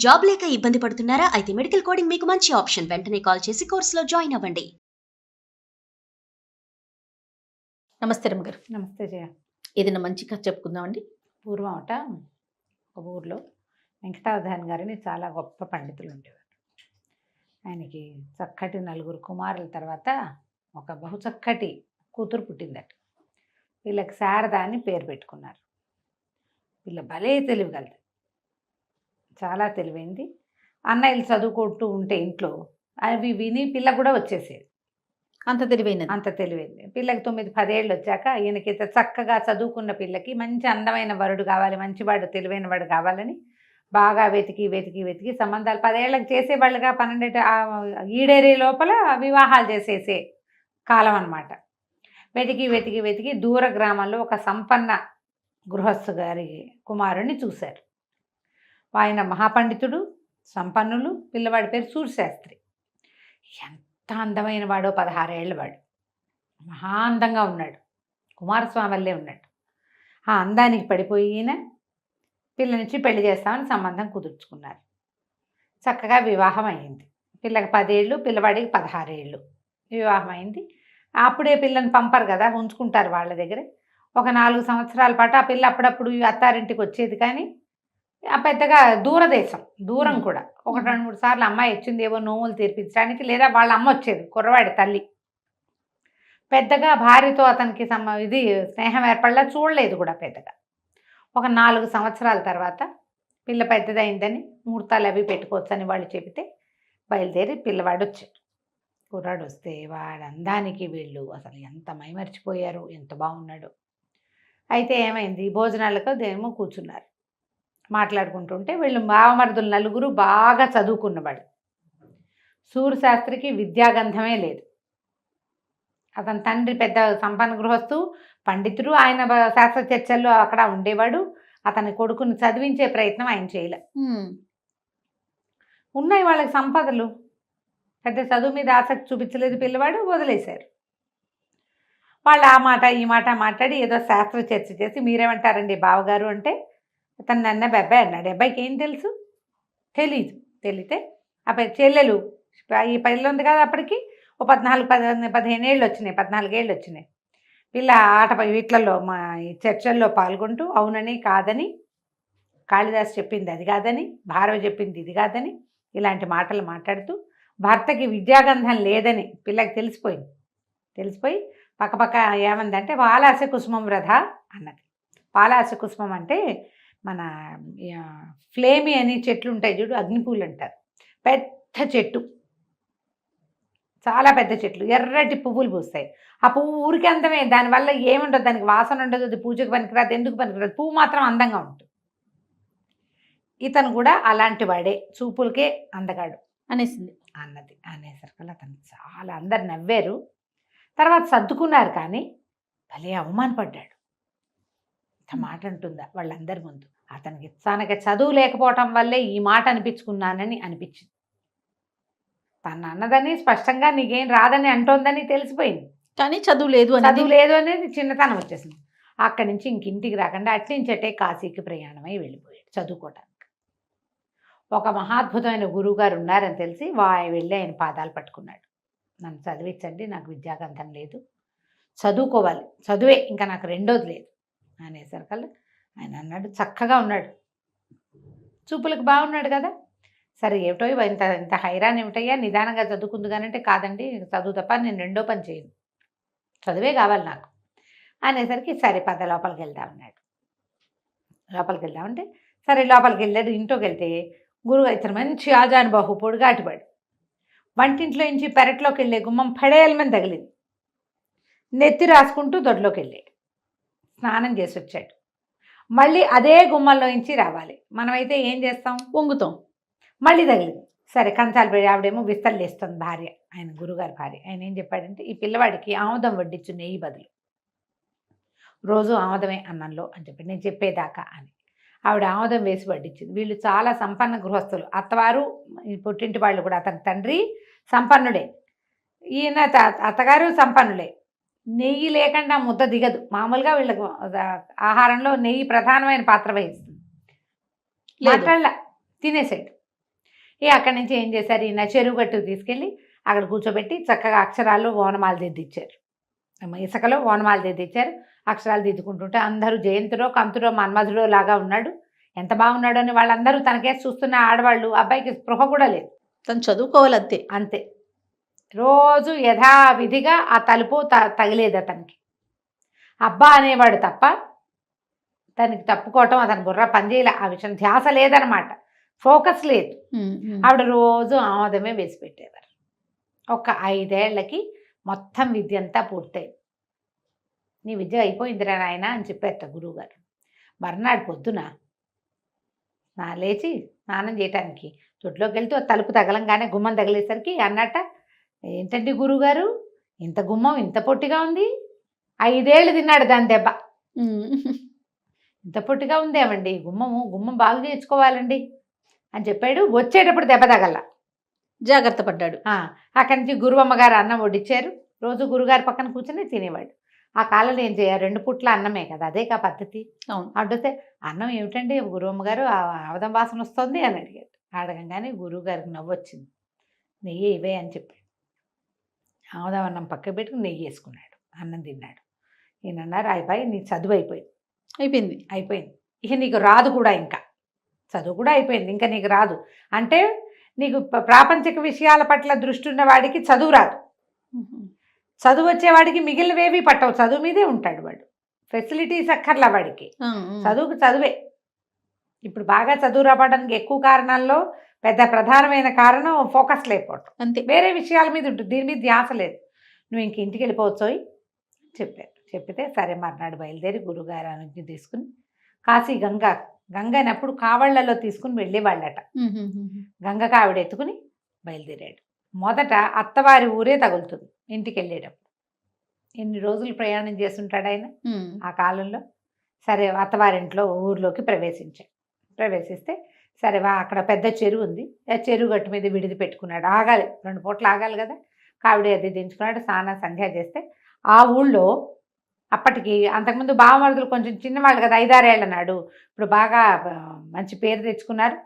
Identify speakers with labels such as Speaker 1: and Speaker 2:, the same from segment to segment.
Speaker 1: Job లేక ఇబ్బంది పడుతున్నారా? అయితే మెడికల్ కోడింగ్ మీకు మంచి ఆప్షన్. వెంటనే కాల్ చేసి కోర్సులో జాయిన్ అవ్వండి.
Speaker 2: నమస్తే రమ్మగారు.
Speaker 3: నమస్తే జయ.
Speaker 2: ఏదైనా మంచి కథ చెప్పుకుందామండి.
Speaker 3: పూర్వం ఒక ఊర్లో వెంకటావధాని గారిని చాలా గొప్ప పండితులు ఉండేవారు. ఆయనకి చక్కటి 4 కుమారుల తర్వాత ఒక బహు చక్కటి కూతురు పుట్టిందట. వీళ్ళకి శారద అని పేరు పెట్టుకున్నారు. వీళ్ళ భలే తెలివిగలది, చాలా తెలివైంది. అన్నయ్యలు చదువుకుంటూ ఉంటే ఇంట్లో అవి విని పిల్ల కూడా వచ్చేసేది.
Speaker 2: అంత
Speaker 3: తెలివైంది. పిల్లకి 9-10 ఏళ్ళు వచ్చాక ఈయనకి చక్కగా చదువుకున్న పిల్లకి మంచి అందమైన వరుడు కావాలి, మంచివాడు తెలివైన వాడు కావాలని బాగా వెతికి సంబంధాలు 10 ఏళ్ళకి చేసేవాళ్ళుగా 12 ఈడేరే లోపల వివాహాలు చేసేసే కాలం అన్నమాట. వెతికి దూర గ్రామంలో ఒక సంపన్న గృహస్థు గారి కుమారుణ్ణి చూశారు. ఆయన మహాపండితుడు, సంపన్నులు. పిల్లవాడి పేరు సూర్యశాస్త్రి. ఎంత అందమైన వాడో, 16 ఏళ్ళ వాడు. మహా అందంగా ఉన్నాడు, కుమారస్వామి వల్లే ఉన్నాడు. ఆ అందానికి పడిపోయి ఈయన పిల్లనిచ్చి పెళ్లి చేస్తామని సంబంధం కుదుర్చుకున్నారు. చక్కగా వివాహం అయింది. పిల్లకి 10 ఏళ్ళు, పిల్లవాడికి 16 ఏళ్ళు. వివాహం అయింది. అప్పుడే పిల్లని పంపరు కదా, ఉంచుకుంటారు వాళ్ళ దగ్గరే. ఒక 4 సంవత్సరాల పాటు ఆ పిల్ల అప్పుడప్పుడు అత్తారింటికి వచ్చేది. కానీ ఆ పెద్దగా దూరదేశం, దూరం కూడా. 1-2-3 సార్లు అమ్మాయి వచ్చింది ఏవో నోములు తీర్పించడానికి, లేదా వాళ్ళ అమ్మ వచ్చేది, కుర్రవాడి తల్లి. పెద్దగా భార్యతో అతనికి స్నేహం ఏర్పడలా, చూడలేదు కూడా పెద్దగా. ఒక 4 సంవత్సరాల తర్వాత పిల్ల పెద్దదైందని ముహూర్తాలు అవి పెట్టుకోవచ్చని వాళ్ళు చెబితే బయలుదేరి పిల్లవాడు వచ్చాడు. కుర్రాడు వస్తే వాడు అందానికి వీళ్ళు అసలు ఎంత మైమర్చిపోయారు, ఎంత బాగున్నాడు. అయితే ఏమైంది, భోజనాలకు దేమో కూర్చున్నారు, మాట్లాడుకుంటుంటే వీళ్ళు బావమరుదులు 4 బాగా చదువుకున్నవాడు. సూర్యశాస్త్రికి విద్యాగంధమే లేదు. అతని తండ్రి పెద్ద సంపన్న గృహస్థు, పండితుడు. ఆయన శాస్త్ర చర్చల్లో అక్కడ ఉండేవాడు. అతని కొడుకుని చదివించే ప్రయత్నం ఆయన చేయలే. ఉన్నాయి వాళ్ళకి సంపదలు, పెద్ద చదువు మీద ఆసక్తి చూపించలేదు పిల్లవాడు, వదిలేశారు. వాళ్ళు ఆ మాట ఈ మాట మాట్లాడి ఏదో శాస్త్ర చర్చ చేసి, మీరేమంటారండి బావగారు అంటే, అతను నన్న అబ్బాయి అన్నాడు. అబ్బాయికి ఏం తెలుసు, తెలియతే ఆ చెల్లెలు ఈ పిల్ల ఉంది కదా, అప్పటికి ఓ 14-15 ఏళ్ళు వచ్చినాయి, 14 ఏళ్ళు వచ్చినాయి. పిల్ల వీటిలలో మా ఈ చర్చల్లో పాల్గొంటూ అవునని కాదని, కాళిదాసు చెప్పింది అది కాదని, భారవ చెప్పింది ఇది కాదని, ఇలాంటి మాటలు మాట్లాడుతూ భర్తకి విద్యాగంధం లేదని పిల్లకి తెలిసిపోయి పక్కపక్క ఏమందంటే, పాలాస కుసుమం వృధ అన్నది. పాలాస కుసుమం అంటే మన ఫ్లేమి అని చెట్లు ఉంటాయి చూడు, అగ్నిపూలు అంటారు. పెద్ద చెట్టు, చాలా పెద్ద చెట్లు, ఎర్రటి పువ్వులు పూస్తాయి. ఆ పువ్వు ఊరికి అందమే, దానివల్ల ఏముండదు, దానికి వాసన ఉండదు, అది పూజకు పనికిరాదు, ఎందుకు పనికిరాదు, పువ్వు మాత్రం అందంగా ఉంటుంది. ఇతను కూడా అలాంటి వాడే, చూపులకే అందగాడు అనేసరికి అతను చాలా అందరు నవ్వారు. తర్వాత సర్దుకున్నారు. కానీ భలే అవమానపడ్డాడు. ఇంత మాట అంటుందా వాళ్ళందరి ముందు. అతనికి తనకి చదువు లేకపోవటం వల్లే ఈ మాట అనిపించుకున్నానని అనిపించింది. తను అన్నదని స్పష్టంగా నీకేం రాదని అంటోందని తెలిసిపోయింది.
Speaker 2: కానీ చదువు లేదు
Speaker 3: అనేది చిన్నతనం వచ్చేసింది. అక్కడి నుంచి ఇంటికి రాకుండా అట్నుంచటే కాశీకి ప్రయాణమై వెళ్ళిపోయాడు చదువుకోవటానికి. ఒక మహాద్భుతమైన గురువు గారు ఉన్నారని తెలిసి వెళ్ళి ఆయన పాదాలు పట్టుకున్నాడు. నన్ను చదివించండి, నాకు విద్యాగంధం లేదు, చదువుకోవాలి, చదువే ఇంకా నాకు రెండోది లేదు అనేసరికల్లా ఆయన అన్నాడు, చక్కగా ఉన్నాడు, చూపులకు బాగున్నాడు కదా, సరే ఏమిటో ఇంత హైరాన్ ఏమిటయ్యా, నిదానంగా చదువుకుంది కానంటే, కాదండి చదువు తప్ప నేను రెండో పని చేయను, చదువే కావాలి నాకు అనేసరికి సరే పద లోపలికి వెళ్దామన్నాడు. లోపలికి వెళ్దామంటే సరే లోపలికి వెళ్ళాడు. ఇంట్లోకి వెళ్తే గురువు ఇతను మంచి ఆజానుబాహు, పొడుగాటివాడు. వంటింట్లో నుంచి పెరట్లోకి వెళ్ళే గుమ్మం పడేయాలని తగిలింది. నెత్తి రాసుకుంటూ దొడ్లోకి వెళ్ళాడు, స్నానం చేసి వచ్చాడు. మళ్ళీ అదే గుమ్మంలో నుంచి రావాలి. మనమైతే ఏం చేస్తాం,
Speaker 2: వంగుతాం.
Speaker 3: మళ్ళీ తగిలింది. సరే కంచాలు పెడి ఆవిడేమో విస్తలు వేస్తుంది భార్య, ఆయన గురుగారి భార్య. ఆయన ఏం చెప్పాడంటే, ఈ పిల్లవాడికి ఆముదం వడ్డించు నెయ్యి బదులు, రోజు ఆముదమే అన్నంలో అని చెప్పి నేను చెప్పేదాకా అని. ఆవిడ ఆముదం వేసి వడ్డించింది. వీళ్ళు చాలా సంపన్న గృహస్థులు, అత్తవారు పుట్టింటి వాళ్ళు కూడా. అతని తండ్రి సంపన్నుడే, ఈయన అత్తగారు సంపన్నులే. నెయ్యి లేకుండా ముద్ద దిగదు. మామూలుగా వీళ్ళకు ఆహారంలో నెయ్యి ప్రధానమైన పాత్ర వహిస్తుంది. మాట్లాడలా, తినేసాడు. అక్కడి నుంచి ఏం చేశారు, ఈయన చెరువు గట్టుకు తీసుకెళ్ళి అక్కడ కూర్చోబెట్టి చక్కగా అక్షరాలు ఓనమాలు దిద్దిచ్చారు. ఇసుకలో ఓనమాలు దిద్దిచ్చారు. అక్షరాలు దిద్దుకుంటుంటే అందరూ జయంతుడో కంతుడో మన్మధుడో లాగా ఉన్నాడు, ఎంత బాగున్నాడు అని వాళ్ళందరూ తనకేసి చూస్తున్న ఆడవాళ్ళు. అబ్బాయికి స్పృహ కూడా లేదు,
Speaker 2: తను చదువుకోవాలి అంతే.
Speaker 3: అంతే. రోజు యథావిధిగా ఆ తలుపు తగిలేది అతనికి. అబ్బా అనేవాడు తప్ప తనకి తప్పుకోవటం అతని బుర్ర పనిచేయలే. ఆ విషయం ధ్యాస లేదనమాట, ఫోకస్ లేదు. ఆవిడ రోజు ఆమోదమే వేసి పెట్టేవారు. ఒక 5 ఏళ్లకి మొత్తం విద్య అంతా పూర్తయింది. నీ విద్య అయిపోయిందిరా నాయన అని చెప్పారట గురువుగారు. మర్నాడు పొద్దున లేచి స్నానం చేయటానికి తొట్లోకి వెళ్తూ తలుపు తగలంగానే గుమ్మం తగిలేసరికి అన్నట్ట, ఏంటండి గురువుగారు ఇంత గుమ్మం ఇంత పొట్టిగా ఉంది, 5 ఏళ్ళు తిన్నాడు దాని దెబ్బ, ఇంత పొట్టిగా ఉందేమండి గుమ్మం బాగు చేయించుకోవాలండి అని చెప్పాడు. వచ్చేటప్పుడు దెబ్బ తగల,
Speaker 2: జాగ్రత్త పడ్డాడు.
Speaker 3: అక్కడి నుంచి గురువమ్మగారు అన్నం వడ్డించారు. రోజు గురుగారి పక్కన కూర్చొని తినేవాడు. ఆ కాలంలో ఏం చేయాలి, 2 పూట్ల అన్నమే కదా, అదే కా పద్ధతి. అడిగితే అన్నం ఏమిటండి గురువమ్మగారు ఆవదం వాసన వస్తుంది అని అడిగాడు. అడగంగానే గురువుగారికి నవ్వొచ్చింది. నెయ్యి ఇవే అని చెప్పాడు. ఆవదం అన్నం పక్క పెట్టుకుని నెయ్యి వేసుకున్నాడు, అన్నం తిన్నాడు. ఈయన అన్నారు, అబ్బాయి నీ చదువు అయిపోయింది. ఇక నీకు రాదు కూడా, ఇంకా చదువు కూడా అయిపోయింది, ఇంకా నీకు రాదు అంటే నీకు ప్రాపంచిక విషయాల పట్ల దృష్టి ఉన్న వాడికి చదువు రాదు. చదువు వచ్చేవాడికి మిగిలినవేవి పట్టవు, చదువు మీదే ఉంటాడు వాడు. ఫెసిలిటీస్ అక్కర్లా వాడికి, చదువుకు చదువే. ఇప్పుడు బాగా చదువు రావడానికి ఎక్కువ కారణాల్లో పెద్ద ప్రధానమైన కారణం ఫోకస్ లేకపోవటం, అంతే. వేరే విషయాల మీద ఉంటుంది, దీని మీద ధ్యాస లేదు. నువ్వు ఇంక ఇంటికి వెళ్ళిపోవచ్చోయ్ చెప్పారు. చెప్పితే సరే మర్నాడు బయలుదేరి గురుగారు అనుజ్ఞ తీసుకుని కాశీ గంగని అప్పుడు కావళ్లలో తీసుకుని వెళ్ళేవాళ్ళట. గంగకు ఆవిడ ఎత్తుకుని బయలుదేరాడు. మొదట అత్తవారి ఊరే తగులుతుంది ఇంటికి వెళ్ళేటప్పుడు. ఎన్ని రోజులు ప్రయాణం చేస్తుంటాడు ఆయన ఆ కాలంలో. సరే అత్తవారింట్లో ఊర్లోకి ప్రవేశిస్తే సరే అక్కడ పెద్ద చెరువు ఉంది, ఆ చెరువు గట్టు మీద విడిది పెట్టుకున్నాడు. ఆగాలి, 2 పూటలు ఆగాలి కదా. కావిడి అది దించుకున్నాడు. స్నానం సంధ్య చేస్తే ఆ ఊళ్ళో అప్పటికి అంతకుముందు బావమరుదులు కొంచెం చిన్నవాళ్ళు కదా, 5-6 ఏళ్ల నాడు. ఇప్పుడు బాగా మంచి పేరు తెచ్చుకున్నారు,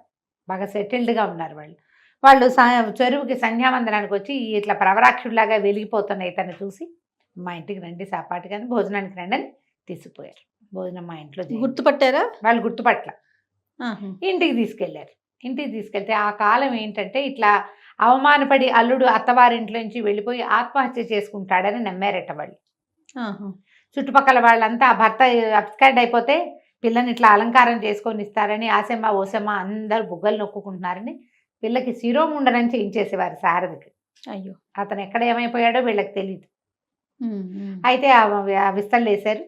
Speaker 3: బాగా సెటిల్డ్గా ఉన్నారు వాళ్ళు. చెరువుకి సంధ్యావందనానికి వచ్చి ఇట్లా ప్రవరాక్షుడిలాగా వెలిగిపోతున్న ఇతన్ని చూసి మా ఇంటికి రండి సాపాటి కానీ భోజనానికి రండి అని తీసుకుపోయారు. భోజనం మా ఇంట్లో
Speaker 2: గుర్తుపట్టారా?
Speaker 3: వాళ్ళు గుర్తుపట్ల. ఇంటికి తీసుకెళ్లారు. ఇంటికి తీసుకెళ్తే ఆ కాలం ఏంటంటే ఇట్లా అవమానపడి అల్లుడు అత్తవారింట్లో నుంచి వెళ్ళిపోయి ఆత్మహత్య చేసుకుంటాడని నమ్మారట వాళ్ళు. చుట్టుపక్కల వాళ్ళంతా ఆ భర్త అప్స్కాండ్ అయిపోతే పిల్లని ఇట్లా అలంకారం చేసుకొని ఇస్తారని ఆసెమ్మ ఓసెమ్మ అందరూ బుగ్గలు నొక్కుకుంటున్నారని పిల్లకి శిరోముండనం చేయించేసేవారు శారదకి.
Speaker 2: అయ్యో,
Speaker 3: అతను ఎక్కడ ఏమైపోయాడో వీళ్ళకి తెలియదు. అయితే ఆ విస్తళ్ళు వేశారు.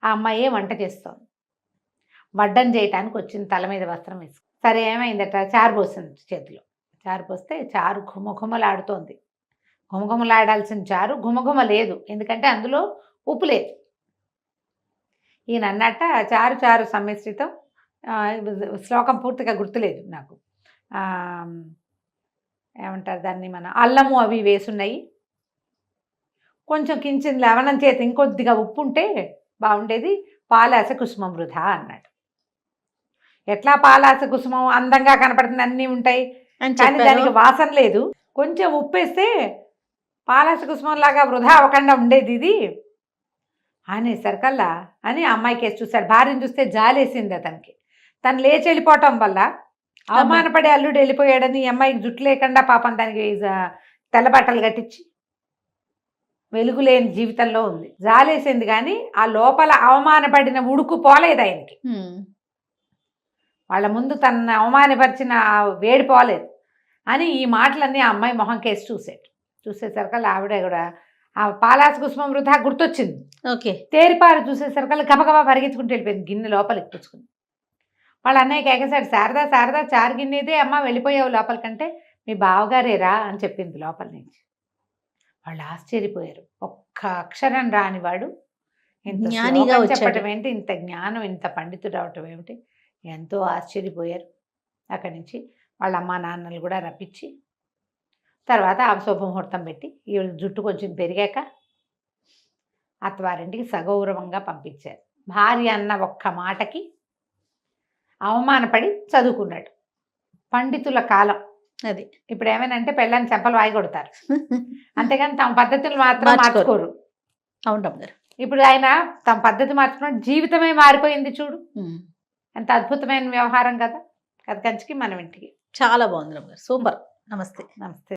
Speaker 3: ఆ అమ్మాయి వంట చేస్తోంది, వడ్డం చేయటానికి వచ్చింది, తల మీద వస్త్రం వేసుకు. సరే ఏమైందట, చారు పోసింది చేతిలో. చారు పోస్తే చారు ఘుమఘుమలాడుతోంది. ఘుమఘుమలాడాల్సిన చారు ఘుమఘుమ లేదు, ఎందుకంటే అందులో ఉప్పు లేదు. ఈయన అన్నట్ట చారు సమ్మిశ్రితం, శ్లోకం పూర్తిగా గుర్తులేదు నాకు, ఏమంటారు దాన్ని, మన అల్లము అవి వేసున్నాయి, కొంచెం కించిన లవణం చేతి ఇంకొద్దిగా ఉప్పు ఉంటే బాగుండేది, పాలాస కుసుమం వృధా అన్నాడు. ఎట్లా పాలాస కుసుమం అందంగా కనపడుతుంది, అన్నీ ఉంటాయి కానీ దానికి వాసన లేదు, కొంచెం ఉప్పేస్తే పాలాస కుసుమం లాగా వృధా అవ్వకుండా ఉండేది ఇది అనేసరికల్లా అని అమ్మాయికి వేసి చూశాడు. భార్యను చూస్తే జాలేసింది అతనికి. తను లేచి వెళ్ళిపోవటం వల్ల అవమానపడే అల్లుడు వెళ్ళిపోయాడని అమ్మాయికి జుట్టు లేకుండా పాపం దానికి తెల్ల బట్టలు కట్టించి వెలుగులేని జీవితంలో ఉంది. జాలేసింది కానీ ఆ లోపల అవమానపడిన ఉడుకు పోలేదు ఆయనకి. వాళ్ళ ముందు తనను అవమానపరిచిన వేడి పోలేదు అని ఈ మాటలన్నీ ఆ అమ్మాయి మొహం కేసి చూసేసరికల్లా ఆవిడ కూడా ఆ పాలాస కుసుమం వృధా గుర్తొచ్చింది.
Speaker 2: ఓకే,
Speaker 3: తేరిపారు చూసేసరికల్లా గబగబా పరిగెత్తుకుంటూ వెళ్ళిపోయింది, గిన్నె లోపలికి పుచ్చుకుంది. వాళ్ళ అన్నయ్యకి ఎగసాడు, శారదా చారు గిన్నెదే అమ్మ వెళ్ళిపోయావు లోపలికంటే మీ బావగారేరా అని చెప్పింది లోపల నుంచి. వాళ్ళు ఆశ్చర్యపోయారు. ఒక్క అక్షరం రానివాడు ఇంత జ్ఞానిగా చెప్పటం ఏంటి, ఇంత జ్ఞానం, ఇంత పండితుడు అవటం ఏమిటి, ఎంతో ఆశ్చర్యపోయారు. అక్కడి నుంచి వాళ్ళ అమ్మా నాన్నలు కూడా రప్పించి తర్వాత ఆ శుభముహూర్తం పెట్టి ఈ జుట్టు కొంచెం పెరిగాక అత్తవారింటికి సగౌరవంగా పంపించారు. భార్య అన్న ఒక్క మాటకి అవమానపడి చదువుకున్నాడు. పండితుల కాలం
Speaker 2: అది
Speaker 3: ఇప్పుడు ఏమైనా పెళ్ళాన్ని చెంపలు వాయి కొడతారు, అంతేగాని తమ పద్ధతులు మాత్రం
Speaker 2: మార్చుకోరు.
Speaker 3: మార్చుకోరు.
Speaker 2: అవును రమ్మగారు.
Speaker 3: ఇప్పుడు ఆయన తమ పద్ధతి మార్చుకున్న జీవితమే మారిపోయింది చూడు, ఎంత అద్భుతమైన వ్యవహారం కదా. కథ కంచికి మనం ఇంటికి.
Speaker 2: చాలా బాగుంది రమ్మగారు, సూపర్. నమస్తే.
Speaker 3: నమస్తే.